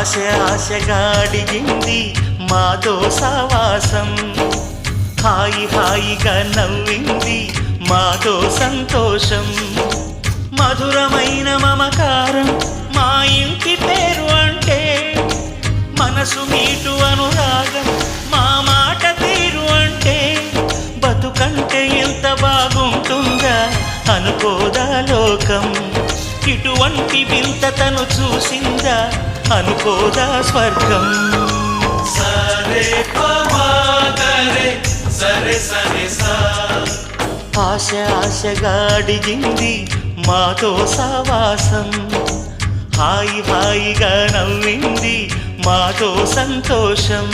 ఆశ ఆశగా అడిగింది మాతో సావాసం, హాయి హాయిగా నవ్వింది మాతో సంతోషం. మధురమైన మమకారం మా ఇంటి పేరు అంటే, మనసు మీటు అనురాగం మా మాట తీరు అంటే, బతుకంటే ఎంత బాగుంటుందా అనుకోదా లోకం. ఇటువంటి వింతతను చూసిందా అనుకోదా స్వర్గం. సరే పమాగరే సరే సరే సా. ఆశ ఆశగా అడిగింది మాతో సావాసం, హాయి హాయిగా నవ్వింది మాతో సంతోషం.